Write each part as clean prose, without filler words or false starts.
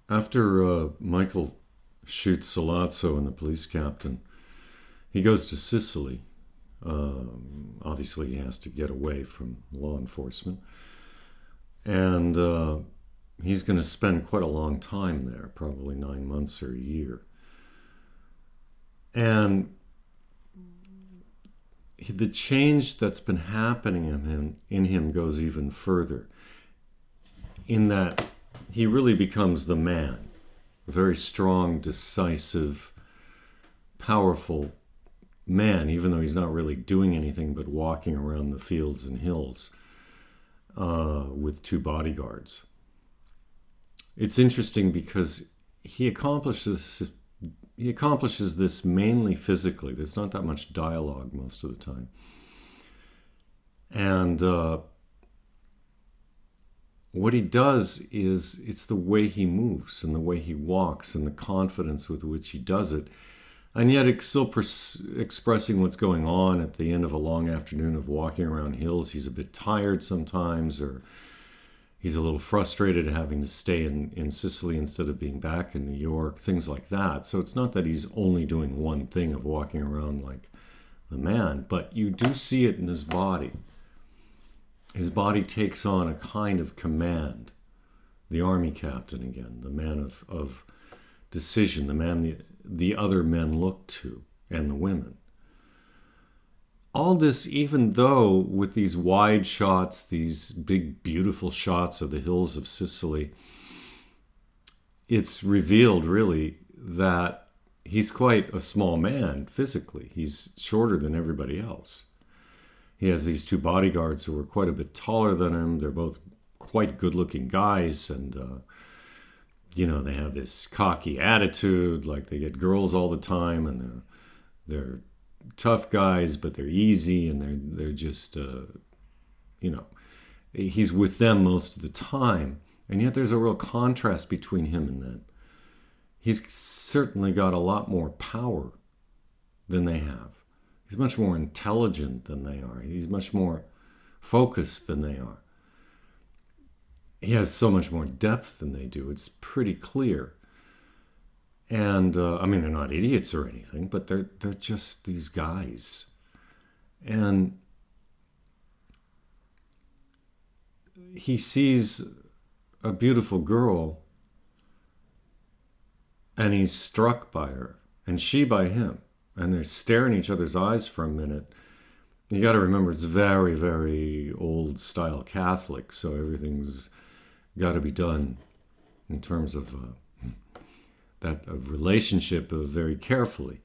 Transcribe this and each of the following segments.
After Michael shoots Salazzo and the police captain, he goes to Sicily. Obviously, he has to get away from law enforcement. And he's going to spend quite a long time there, probably 9 months or a year. And the change that's been happening in him goes even further, in that he really becomes the man, a very strong, decisive, powerful man, even though he's not really doing anything but walking around the fields and hills with two bodyguards. It's interesting because he accomplishes this mainly physically. There's not that much dialogue most of the time. And what he does is, it's the way he moves and the way he walks and the confidence with which he does it. And yet it's still expressing what's going on at the end of a long afternoon of walking around hills. He's a bit tired sometimes, or he's a little frustrated having to stay in Sicily instead of being back in New York, things like that. So it's not that he's only doing one thing of walking around like the man, but you do see it in his body. His body takes on a kind of command. The army captain again, the man of decision, the man the other men look to, and the women. All this, even though with these wide shots, these big, beautiful shots of the hills of Sicily, it's revealed really that he's quite a small man physically. He's shorter than everybody else. He has these two bodyguards who are quite a bit taller than him. They're both quite good-looking guys, and they have this cocky attitude, like they get girls all the time, and they're tough guys, but they're easy, and they're just he's with them most of the time, and yet there's a real contrast between him and them. He's certainly got a lot more power than they have. He's much more intelligent than they are. He's much more focused than they are. He has so much more depth than they do. It's pretty clear. And, they're not idiots or anything, but they're just these guys. And he sees a beautiful girl, and he's struck by her, and she by him. And they're staring each other's eyes for a minute. You got to remember, it's very, very old-style Catholic, so everything's got to be done in terms of that relationship very carefully.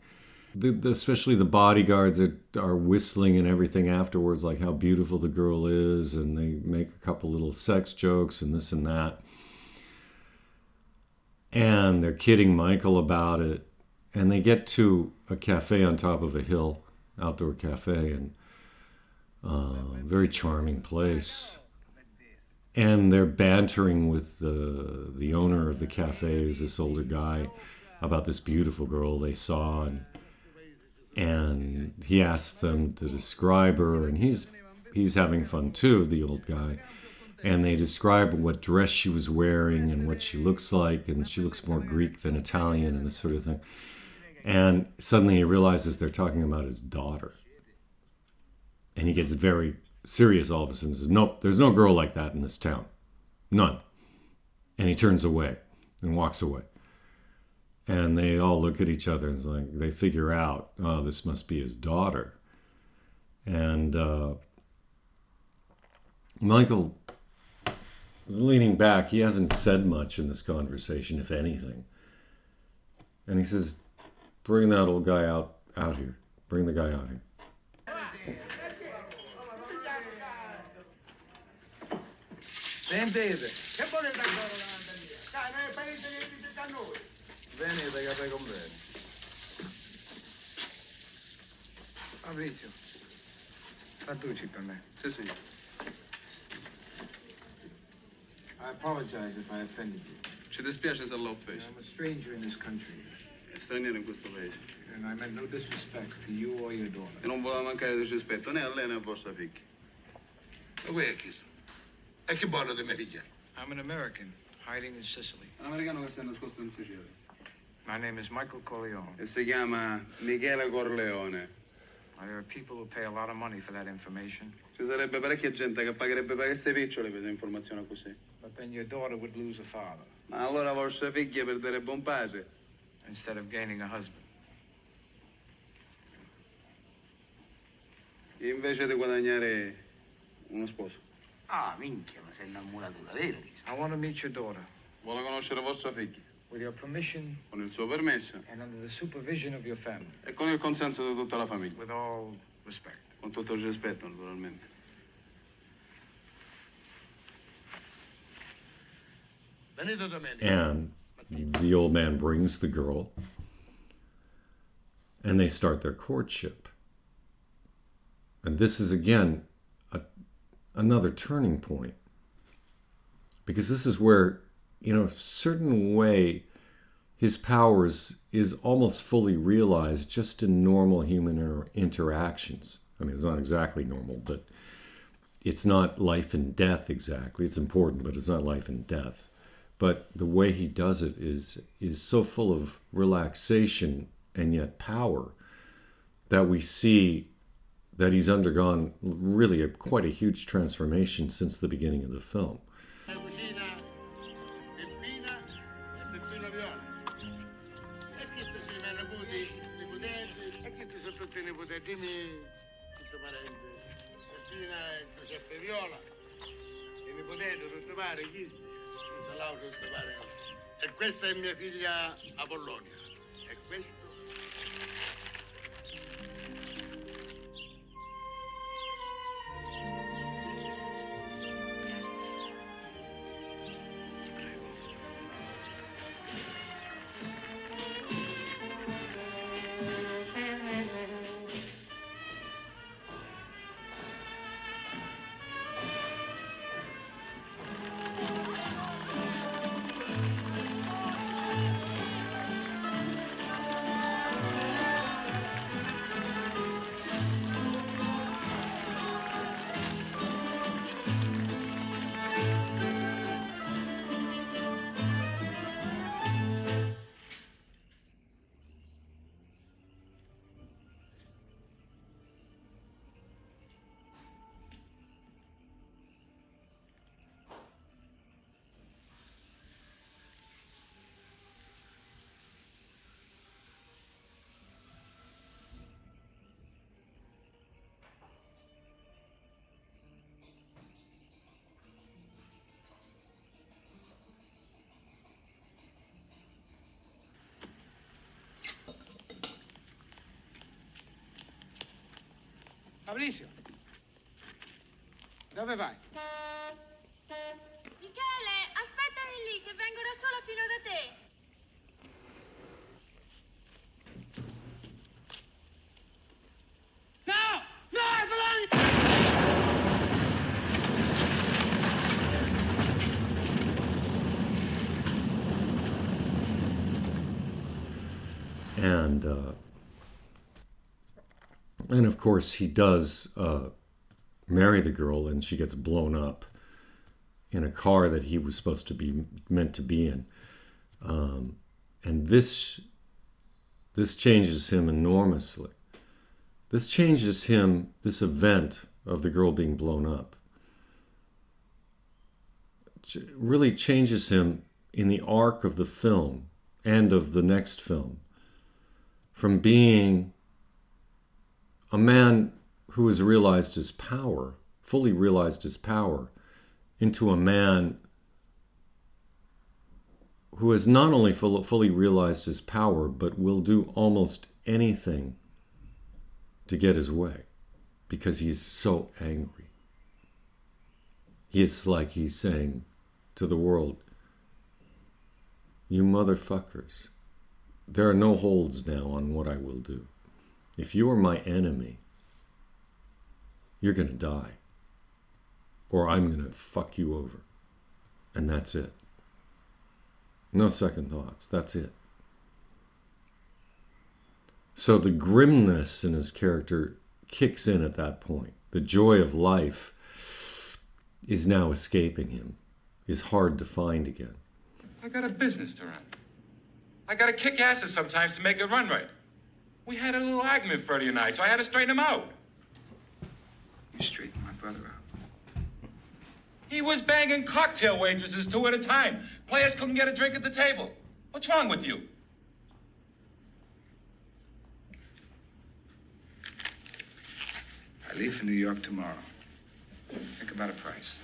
Especially the bodyguards are whistling and everything afterwards, like how beautiful the girl is, and they make a couple little sex jokes and this and that. And they're kidding Michael about it. And they get to a cafe on top of a hill, outdoor cafe, and very charming place. And they're bantering with the owner of the cafe, who's this older guy, about this beautiful girl they saw. And he asks them to describe her, and he's having fun too, the old guy. And they describe what dress she was wearing and what she looks like, and she looks more Greek than Italian and this sort of thing. And suddenly he realizes they're talking about his daughter. And he gets very serious all of a sudden and says, nope, there's no girl like that in this town. None. And he turns away and walks away. And they all look at each other and it's like they figure out, oh, this must be his daughter. And Michael is leaning back. He hasn't said much in this conversation, if anything. And he says, bring that old guy out here. Bring the guy out here. Sentite, che volete ancora davanti a me? Venite che dite a noi. Venite che poi conviene. Fabrizio, traduci per me. Sì. I apologize if I offended you. Ci dispiace se l'ho offeso. I'm a stranger in this country, È straniero in questo paese. and I meant no disrespect to you or your daughter. E non volevo mancare di rispetto né a lei né a vostra figlia. Ma qui è chi? E chi vuole di me figlia? I'm an American. hiding in Sicily. Un americano che si è nascosto in Sicilia. My name is Michael Corleone. E si chiama Michele Corleone. There are people who pay a lot of money for that information. Ci sarebbe parecchia gente che pagherebbe paghesse picciole per informazioni così. But then your daughter would lose a father Ma allora vostra figlia perderebbe un padre. instead of gaining a husband. Invece di guadagnare uno sposo. Ah, minchia, ma sei innamorato davvero di I want to meet your daughter. Vuole conoscere vostra figlia. With your permission Con il suo permesso and under the supervision of your family. e con il consenso di tutta la famiglia. With all respect. Con tutto il rispetto, naturalmente. Benito Domenico. And the old man brings the girl, and they start their courtship. And this is, again, another turning point. Because this is where, in a certain way, his powers is almost fully realized just in normal human interactions. I mean, it's not exactly normal, but it's not life and death exactly. It's important, but it's not life and death. But the way he does it is so full of relaxation and yet power that we see that he's undergone really quite a huge transformation since the beginning of the film. La cucina peppina e peppino viola. E chi sono i miei nipoti, nipotenti? E chi sono tutti i nipotenti? Dimmi, tutto parente. Peppina e Giuseppe Viola. I nipotenti, tutto pare, chi? Tutto l'auto, tutto pare. E questa è mia figlia Apollonia. E questo? Fabrizio, dove vai? Michele, aspettami lì che vengo da sola fino da te. No! No, Apollonia! And of course he does marry the girl, and she gets blown up in a car that he was supposed to be meant to be in. And this changes him enormously. This changes him, this event of the girl being blown up, really changes him in the arc of the film and of the next film, from being a man who has realized his power, fully realized his power, into a man who has not only fully realized his power, but will do almost anything to get his way, because he is so angry. It's like he's saying to the world, you motherfuckers, there are no holds now on what I will do. If you are my enemy, you're going to die. Or I'm going to fuck you over. And that's it. No second thoughts. That's it. So the grimness in his character kicks in at that point. The joy of life is now escaping him, is hard to find again. I got a business to run. I gotta kick asses sometimes to make it run right. We had a little argument, Freddie and I, so I had to straighten him out. You straightened my brother out. He was banging cocktail waitresses 2 at a time. Players couldn't get a drink at the table. What's wrong with you? I leave for New York tomorrow. Think about a price.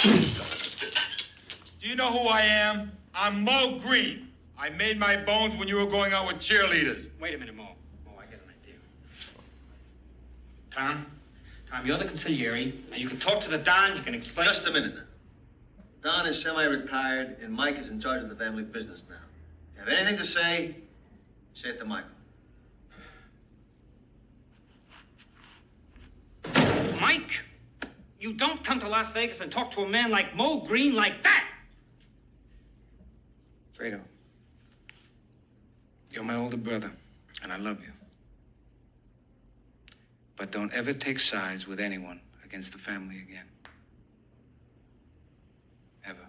Do you know who I am? I'm Mo Green. I made my bones when you were going out with cheerleaders. Wait a minute, Mo. Mo, I got an idea. Tom, you're the consigliere. Now, you can talk to the Don, you can explain... Just a minute. Don is semi-retired, and Mike is in charge of the family business now. If you have anything to say it to Michael. Mike, you don't come to Las Vegas and talk to a man like Mo Green like that! Fredo, you're my older brother, and I love you. But don't ever take sides with anyone against the family again. Ever.